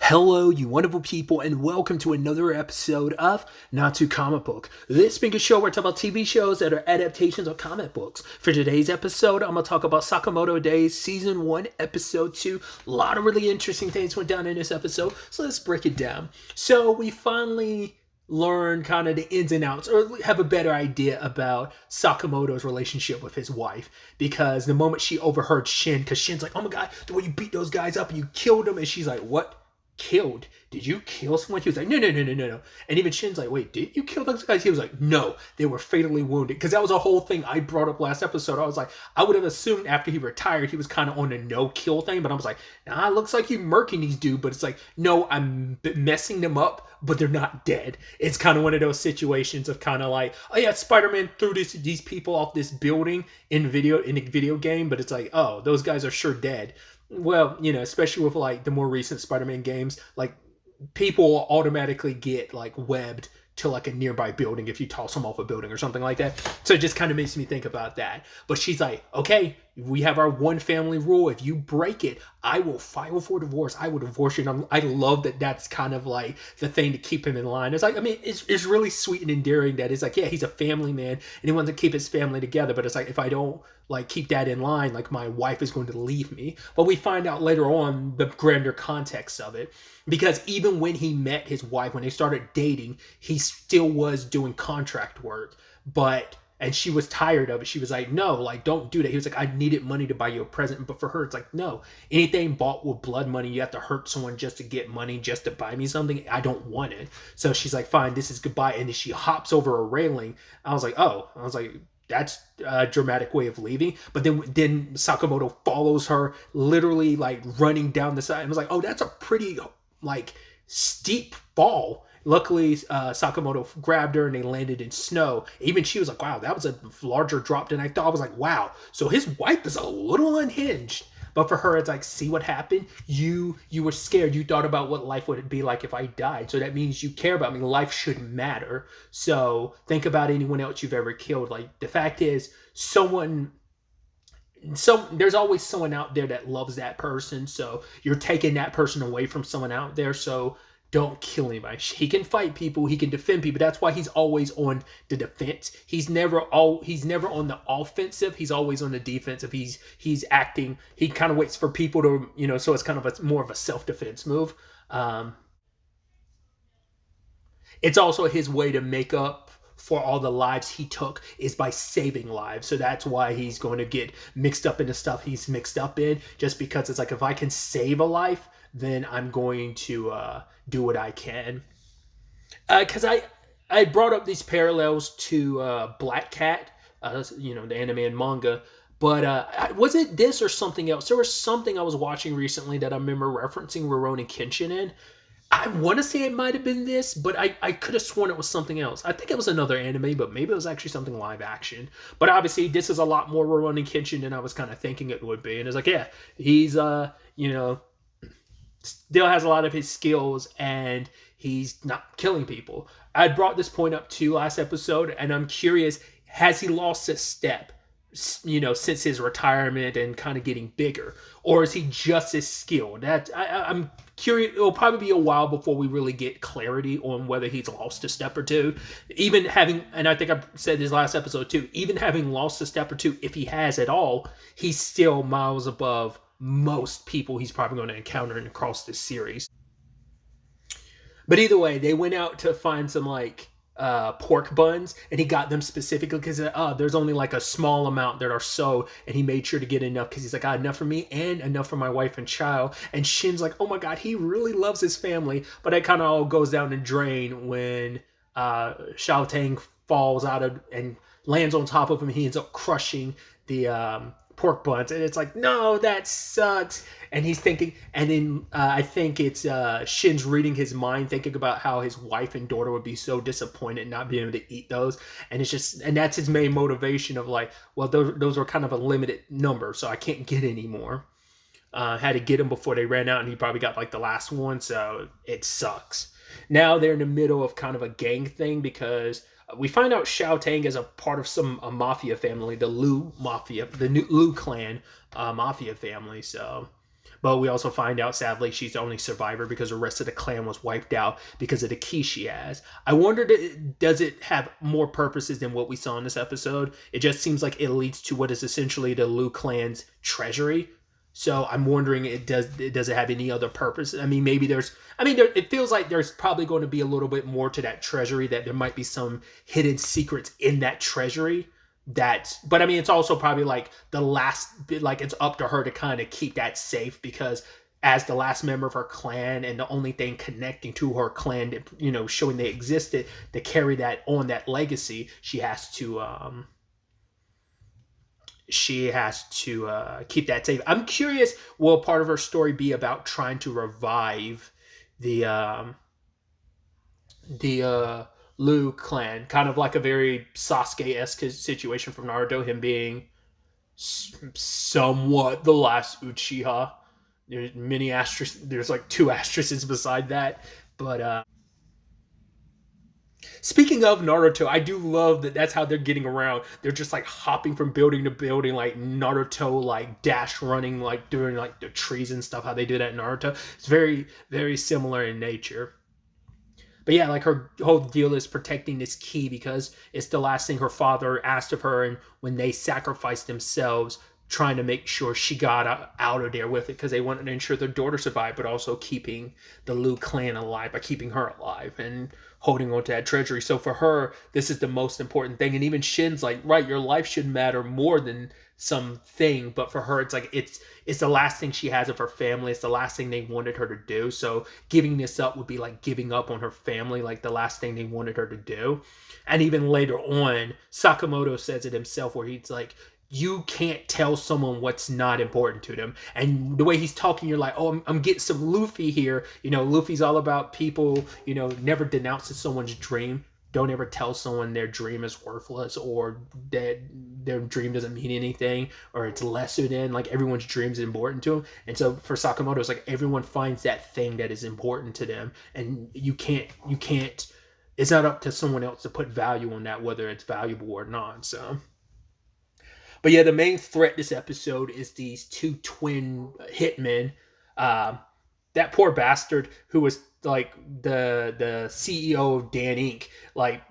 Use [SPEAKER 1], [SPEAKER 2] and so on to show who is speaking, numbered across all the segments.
[SPEAKER 1] Hello, you wonderful people, and welcome to another episode of Not Too Comic Book. This being a show where I talk about TV shows that are adaptations of comic books. For today's episode, I'm going to talk about Sakamoto Days, Season 1, Episode 2. A lot of really interesting things went down in this episode, so let's break it down. So we finally learn kind of the ins and outs, or have a better idea about Sakamoto's relationship with his wife, because the moment she overheard Shin, because Shin's like, oh my god, the way you beat those guys up and you killed them, and she's like, what? Killed? Did you kill someone? He was like, no. And even Shin's like, wait, did you kill those guys? He was like, no, they were fatally wounded. Because that was a whole thing I brought up last episode. I was like, I would have assumed after he retired, he was kind of on a no-kill thing. But I was like, nah, it looks like you murking these dudes. But it's like, no, I'm messing them up, but they're not dead. It's kind of one of those situations of kind of like, oh yeah, Spider-Man threw these people off this building in a video game. But it's like, oh, those guys are sure dead. Well, you know, especially with like the more recent Spider-Man games, like people automatically get like webbed to like a nearby building if you toss them off a building or something like that. So it just kind of makes me think about that. But she's like, okay, we have our one family rule. If you break it, I will file for divorce. I will divorce you. And I love that that's kind of like the thing to keep him in line. It's like, I mean, it's really sweet and endearing that it's like, yeah, he's a family man and he wants to keep his family together. But it's like, if I don't like keep that in line, like my wife is going to leave me. But we find out later on the grander context of it. Because even when he met his wife, when they started dating, he still was doing contract work. And she was tired of it. She was like, no, like, don't do that. He was like, I needed money to buy you a present. But for her, it's like, no, anything bought with blood money, you have to hurt someone just to get money, just to buy me something. I don't want it. So she's like, fine, this is goodbye. And then she hops over a railing. I was like, that's a dramatic way of leaving. But then Sakamoto follows her, literally like running down the side. And I was like, oh, that's a pretty like steep fall. Luckily, Sakamoto grabbed her and they landed in snow. Even she was like, wow, that was a larger drop than I thought. I was like, wow. So his wife is a little unhinged. But for her, it's like, see what happened? You were scared. You thought about what life would be like if I died. So that means you care about me. Life shouldn't matter. So think about anyone else you've ever killed. Like, the fact is, there's always someone out there that loves that person. So you're taking that person away from someone out there. So don't kill anybody. He can fight people. He can defend people. That's why he's always on the defense. He's never on the offensive. He's always on the defensive. He's acting. He kind of waits for people to, you know, so it's kind of more of a self-defense move. It's also his way to make up for all the lives he took is by saving lives. So that's why he's going to get mixed up into stuff he's mixed up in, just because it's like, if I can save a life, then I'm going to do what I can. Because I brought up these parallels to Black Cat, the anime and manga. But was it this or something else? There was something I was watching recently that I remember referencing Rurouni Kenshin in. I want to say it might have been this, but I could have sworn it was something else. I think it was another anime, but maybe it was actually something live action. But obviously, this is a lot more Rurouni Kenshin than I was kind of thinking it would be. And it's like, yeah, he's, still has a lot of his skills and he's not killing people. I brought this point up too last episode, and I'm curious, has he lost a step, since his retirement and kind of getting bigger? Or is he just as skilled? I'm curious. It'll probably be a while before we really get clarity on whether he's lost a step or two. Even having, and I think I said this last episode too, even having lost a step or two, if he has at all, he's still miles above most people he's probably going to encounter across this series. But either way, they went out to find some pork buns, and he got them specifically because there's only like a small amount that are sold, and he made sure to get enough because he's like, enough for me and enough for my wife and child. And Shin's like, oh my god, he really loves his family. But that kind of all goes down the drain when Xiao Tang falls out of and lands on top of him. He ends up crushing the pork buns, and it's like, no, that sucks. And he's thinking, and then I think it's Shin's reading his mind, thinking about how his wife and daughter would be so disappointed not being able to eat those. And it's just, and that's his main motivation of like, well, those were kind of a limited number, so I can't get any more. Had to get them before they ran out, and he probably got like the last one, so it sucks. Now they're in the middle of kind of a gang thing because we find out Xiao Tang is a part of a mafia family, the Lu Mafia, the Lu clan mafia family. So But we also find out, sadly, she's the only survivor because the rest of the clan was wiped out because of the key she has. I wondered, does it have more purposes than what we saw in this episode? It just seems like it leads to what is essentially the Liu clan's treasury. So I'm wondering, does it have any other purpose? I mean, maybe it feels like there's probably going to be a little bit more to that treasury, that there might be some hidden secrets in that treasury. But I mean, it's also probably like the last bit, like it's up to her to kind of keep that safe, because as the last member of her clan and the only thing connecting to her clan, showing they existed, to carry that on, that legacy, she has to keep that safe. I'm curious, will part of her story be about trying to revive the Liu clan, kind of like a very Sasuke-esque situation from Naruto, him being somewhat the last Uchiha. There's many asterisks. There's like two asterisks beside that. But speaking of Naruto, I do love that that's how they're getting around. They're just like hopping from building to building, like Naruto, like dash running, like doing like the trees and stuff. How they do that in Naruto. It's very, very similar in nature. But yeah, like her whole deal is protecting this key because it's the last thing her father asked of her, and when they sacrificed themselves, trying to make sure she got out of there with it, because they wanted to ensure their daughter survived, but also keeping the Liu clan alive by keeping her alive and holding on to that treasury. So for her, this is the most important thing. And even Shin's like, right, your life should matter more than something. But for her, it's like it's the last thing she has of her family. It's the last thing they wanted her to do. So giving this up would be like giving up on her family, like the last thing they wanted her to do. And even later on, Sakamoto says it himself, where he's like, you can't tell someone what's not important to them. And the way he's talking, you're like, oh, I'm getting some Luffy here. Luffy's all about people, never denounces someone's dream. Don't ever tell someone their dream is worthless, or that their dream doesn't mean anything, or it's lesser than. Like, everyone's dream is important to them. And so for Sakamoto, it's like everyone finds that thing that is important to them. And you can't, it's not up to someone else to put value on that, whether it's valuable or not. So. But yeah, the main threat this episode is these two twin hitmen. That poor bastard who was like the CEO of Dan Inc. like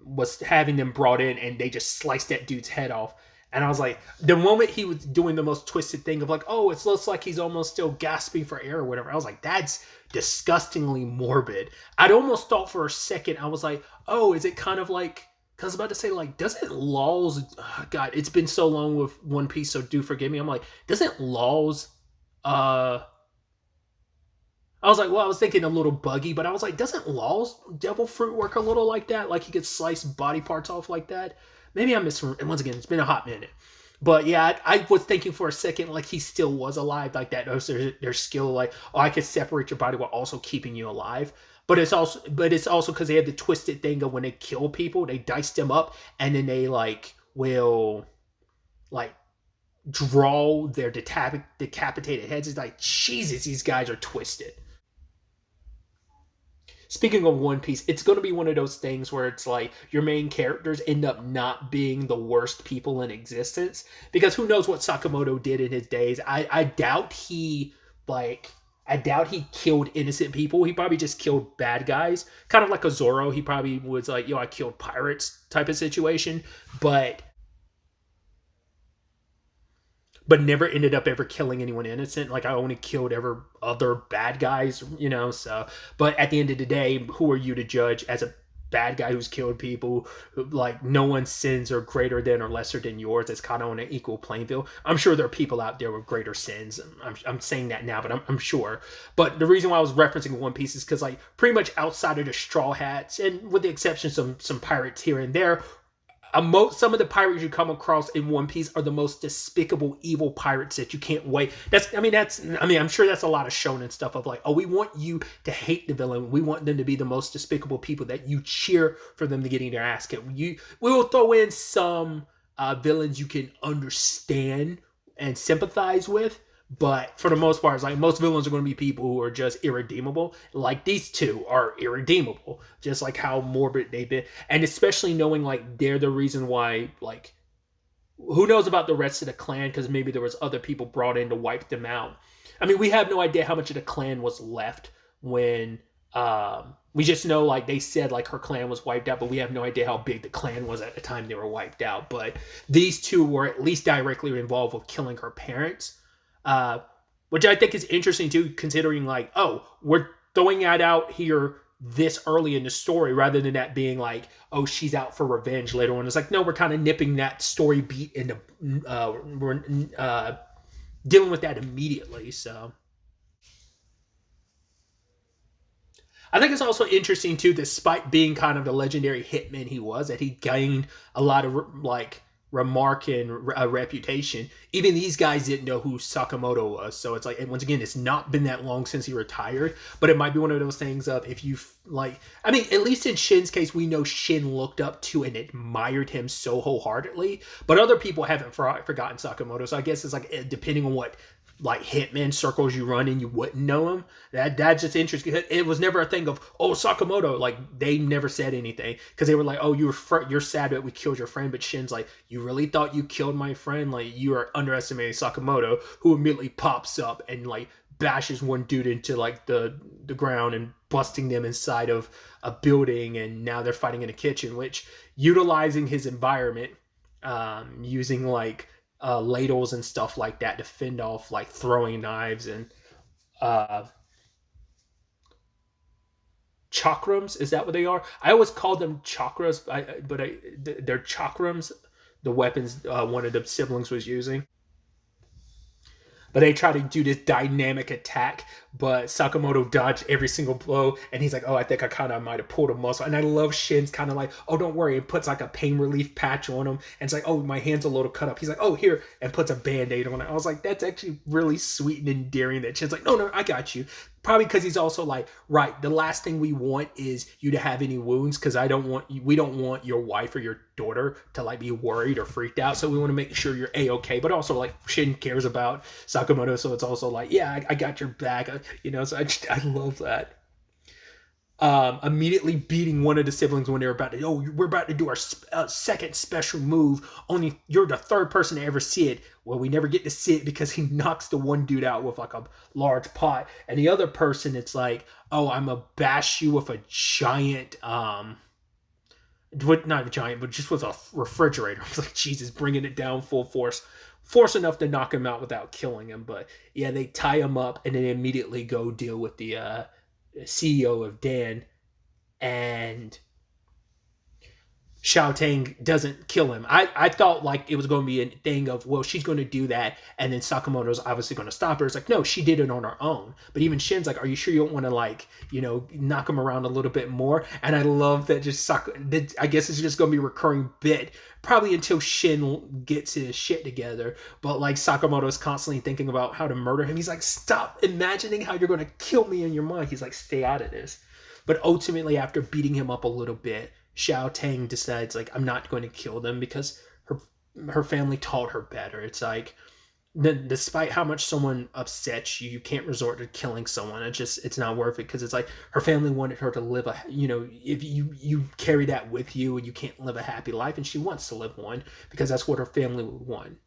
[SPEAKER 1] was having them brought in, and they just sliced that dude's head off. And I was like, the moment he was doing the most twisted thing of like, oh, it looks like he's almost still gasping for air or whatever. I was like, that's disgustingly morbid. I'd almost thought for a second, I was like, oh, is it kind of like, I was about to say, like, doesn't Laws, God, it's been so long with One Piece, so do forgive me. I'm like, doesn't Laws, I was like, well, I was thinking a little buggy, but I was like, doesn't Law's devil fruit work a little like that? Like, he could slice body parts off like that? Maybe I'm missing, and once again, it's been a hot minute. But yeah, I was thinking for a second, like, he still was alive like that. Their skill, like, oh, I could separate your body while also keeping you alive. But it's also because they have the twisted thing of when they kill people, they dice them up, and then they like will like draw their decapitated heads. It's like, Jesus, these guys are twisted. Speaking of One Piece, it's going to be one of those things where it's like your main characters end up not being the worst people in existence, because who knows what Sakamoto did in his days. I doubt I doubt he killed innocent people. He probably just killed bad guys. Kind of like a Zoro. He probably was like, I killed pirates type of situation. But never ended up ever killing anyone innocent. Like, I only killed ever other bad guys, so. But at the end of the day, who are you to judge as a bad guy who's killed people? Like, no one's sins are greater than or lesser than yours. It's kind of on an equal playing field. I'm sure there are people out there with greater sins. I'm saying that now, but I'm sure. But the reason why I was referencing One Piece is because, like, pretty much outside of the Straw Hats, and with the exception of some pirates here and there, some of the pirates you come across in One Piece are the most despicable, evil pirates that you can't wait. I'm sure that's a lot of shonen stuff of like, oh, we want you to hate the villain. We want them to be the most despicable people that you cheer for them to getting their ass kicked. We will throw in some villains you can understand and sympathize with. But for the most part, it's like most villains are going to be people who are just irredeemable. Like these two are irredeemable, just like how morbid they've been. And especially knowing like they're the reason why, like, who knows about the rest of the clan, because maybe there was other people brought in to wipe them out. I mean, we have no idea how much of the clan was left when we just know like they said like her clan was wiped out, but we have no idea how big the clan was at the time they were wiped out. But these two were at least directly involved with killing her parents, uh, which I think is interesting too, considering like, oh, we're throwing that out here this early in the story rather than that being like, oh, she's out for revenge later on. It's like, no, we're kind of nipping that story beat into we're dealing with that immediately. So I think it's also interesting too, despite being kind of the legendary hitman he was, that he gained a lot of like remark and reputation. Even these guys didn't know who Sakamoto was, so it's like, and once again, it's not been that long since he retired, but it might be one of those things of if you like. I mean, at least in Shin's case, we know Shin looked up to and admired him so wholeheartedly, but other people haven't forgotten Sakamoto. So I guess it's like depending on what like hitman circles you run in, you wouldn't know him. That's just interesting. It was never a thing of, oh, Sakamoto. Like they never said anything because they were like, oh, you're sad that we killed your friend. But Shin's like, you really thought you killed my friend? Like you are underestimating Sakamoto, who immediately pops up and like bashes one dude into like the ground and busting them inside of a building, and now they're fighting in a kitchen, which utilizing his environment, using like ladles and stuff like that to fend off like throwing knives and uh, chakrams. Is that what they are? I always called them chakras, they're chakrams. The weapons one of the siblings was using. But they try to do this dynamic attack, but Sakamoto dodged every single blow, and he's like, "Oh, I think I kind of might have pulled a muscle." And I love Shin's kind of like, "Oh, don't worry," and puts like a pain relief patch on him, and it's like, "Oh, my hand's a little cut up." He's like, "Oh, here," and puts a band-aid on it. I was like, "That's actually really sweet and endearing." That Shin's like, "No, no, I got you." Probably because he's also like, right, the last thing we want is you to have any wounds, because we don't want your wife or your daughter to like be worried or freaked out. So we want to make sure you're a-okay. But also like Shin cares about Sakamoto, so it's also like, yeah, I got your back, So I love that. Immediately beating one of the siblings when they're about to, oh, we're about to do our second special move. Only you're the third person to ever see it. Well, we never get to see it because he knocks the one dude out with like a large pot, and the other person, it's like, oh, I'm gonna bash you with a giant, not a giant, but just with a refrigerator. I was like, Jesus, bringing it down full force enough to knock him out without killing him. But yeah, they tie him up and then immediately go deal with the CEO of Dan, and Xiao Tang doesn't kill him. I thought like it was going to be a thing of, well, she's going to do that, and then Sakamoto's obviously going to stop her. It's like, no, she did it on her own. But even Shin's like, are you sure you don't want to like, knock him around a little bit more? And I love that I guess it's just going to be a recurring bit, probably until Shin gets his shit together. But like Sakamoto's constantly thinking about how to murder him. He's like, stop imagining how you're going to kill me in your mind. He's like, stay out of this. But ultimately, after beating him up a little bit, Xiao Tang decides like, I'm not going to kill them because her family taught her better. It's like, despite how much someone upsets you, you can't resort to killing someone. It's not worth it, because it's like her family wanted her to live if you carry that with you and you can't live a happy life, and she wants to live one because that's what her family would want.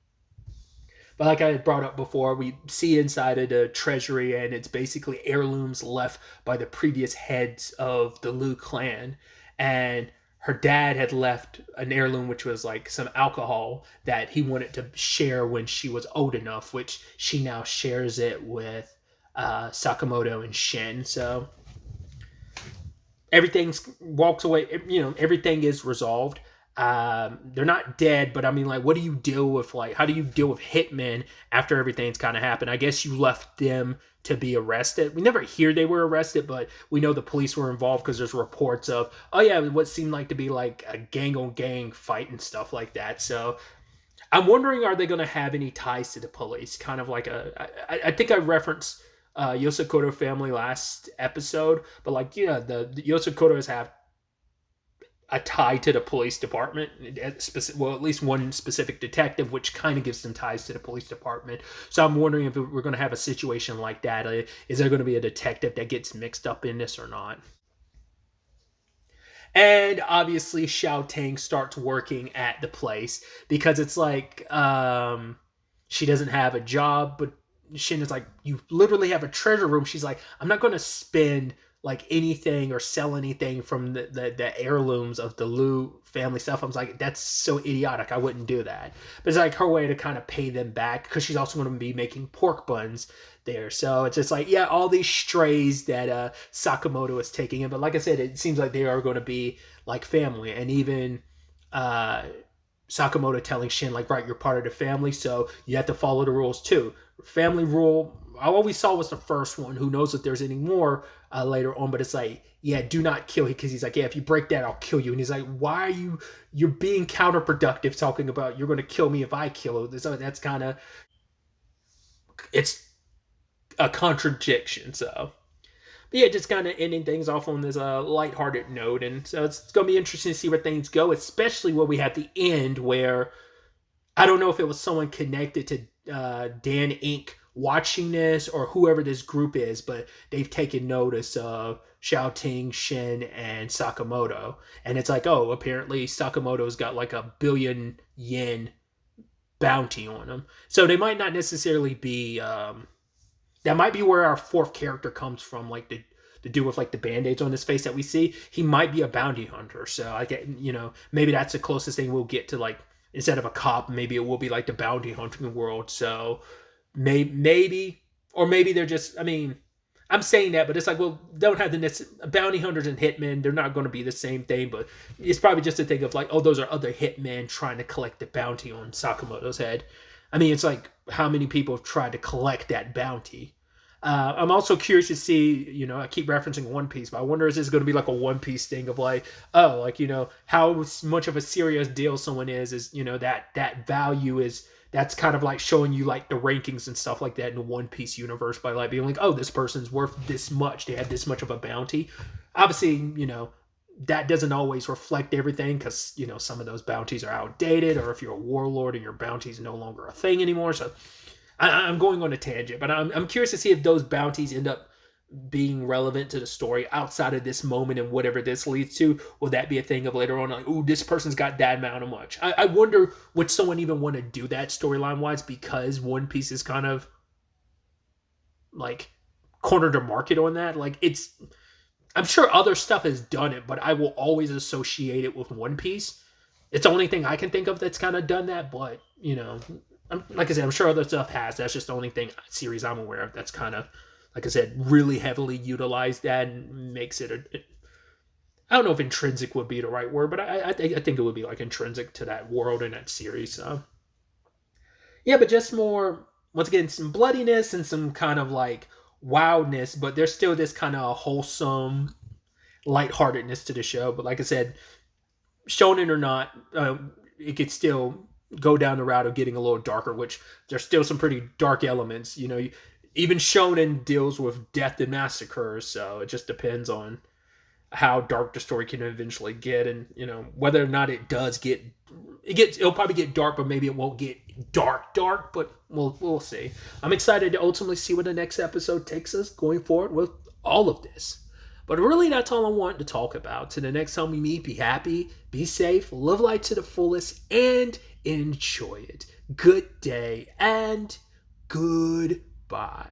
[SPEAKER 1] But like I had brought up before, we see inside of the treasury, and it's basically heirlooms left by the previous heads of the Liu clan. And her dad had left an heirloom, which was like some alcohol that he wanted to share when she was old enough, which she now shares it with Sakamoto and Shin. So everything's walks away. Everything is resolved. They're not dead, but I mean, like, what do you deal with? Like, how do you deal with hitmen after everything's kind of happened? I guess you left them to be arrested. We never hear they were arrested, but we know the police were involved because there's reports of, oh yeah, what seemed like to be like a gang on gang fight and stuff like that. So I'm wondering, are they going to have any ties to the police? Kind of like I think I referenced Yosakoto family last episode, but like, yeah, the Yosakotos have a tie to the police department, well, at least one specific detective, which kind of gives some ties to the police department. So I'm wondering if we're going to have a situation like that. Is there going to be a detective that gets mixed up in this or not? And obviously, Xiao Tang starts working at the place because it's like she doesn't have a job, but Shin is like, you literally have a treasure room. She's like, I'm not going to spend like anything or sell anything from the heirlooms of the Liu family stuff. I was like, that's so idiotic. I wouldn't do that. But it's like her way to kind of pay them back, because she's also going to be making pork buns there. So it's just like, yeah, all these strays that Sakamoto is taking in. But like I said, it seems like they are going to be like family. And even uh, Sakamoto telling Shin, like, right, you're part of the family, so you have to follow the rules too. Family rule, all we saw was the first one. Who knows if there's any more later on, but it's like, yeah, do not kill, because he's like, yeah, if you break that, I'll kill you. And he's like, why are you're being counterproductive, talking about you're going to kill me if I kill you. So that's kind of, it's a contradiction. So but yeah, just kind of ending things off on this lighthearted note. And so it's going to be interesting to see where things go, especially where we had the end where I don't know if it was someone connected to Dan Inc. watching this or whoever this group is, but they've taken notice of Xiaoting, Shin, and Sakamoto. And it's like, oh, apparently Sakamoto's got like $1 billion bounty on him. So they might not necessarily be... that might be where our fourth character comes from, like to do with like the band-aids on his face that we see. He might be a bounty hunter. So I get, maybe that's the closest thing we'll get to, like, instead of a cop, maybe it will be like the bounty hunting world. So maybe, or maybe they're just, I mean, I'm saying that, but it's like, well, don't have the bounty hunters and hitmen. They're not going to be the same thing, but it's probably just a thing of like, oh, those are other hitmen trying to collect the bounty on Sakamoto's head. I mean, it's like, how many people have tried to collect that bounty? I'm also curious to see, I keep referencing One Piece, but I wonder, is this going to be like a One Piece thing of like, oh, like, how much of a serious deal someone is, that value is, that's kind of like showing you like the rankings and stuff like that in the One Piece universe by like being like, oh, this person's worth this much. They had this much of a bounty. Obviously, that doesn't always reflect everything, because, some of those bounties are outdated, or if you're a warlord and your bounty is no longer a thing anymore. So I'm going on a tangent, but I'm curious to see if those bounties end up being relevant to the story outside of this moment and whatever this leads to. Will that be a thing of later on, like, ooh, this person's got that amount of much? I wonder, would someone even want to do that storyline wise, because One Piece is kind of like cornered the market on that. Like, I'm sure other stuff has done it, but I will always associate it with One Piece. It's the only thing I can think of that's kind of done that, but like I said, I'm sure other stuff has. That's just the only series I'm aware of that's kind of, like I said, really heavily utilized that and makes it I don't know if intrinsic would be the right word, but I think it would be like intrinsic to that world and that series. So yeah, but just more, once again, some bloodiness and some kind of like wildness, but there's still this kind of wholesome lightheartedness to the show. But like I said, shonen or not, it could still go down the route of getting a little darker, which there's still some pretty dark elements. Even shonen deals with death and massacres, so it just depends on how dark the story can eventually get, and whether or not it does it'll probably get dark, but maybe it won't get dark, but we'll see. I'm excited to ultimately see where the next episode takes us going forward with all of this. But really, that's all I want to talk about. Till the next time we meet, be happy, be safe, live life to the fullest, and enjoy it. Good day and goodbye.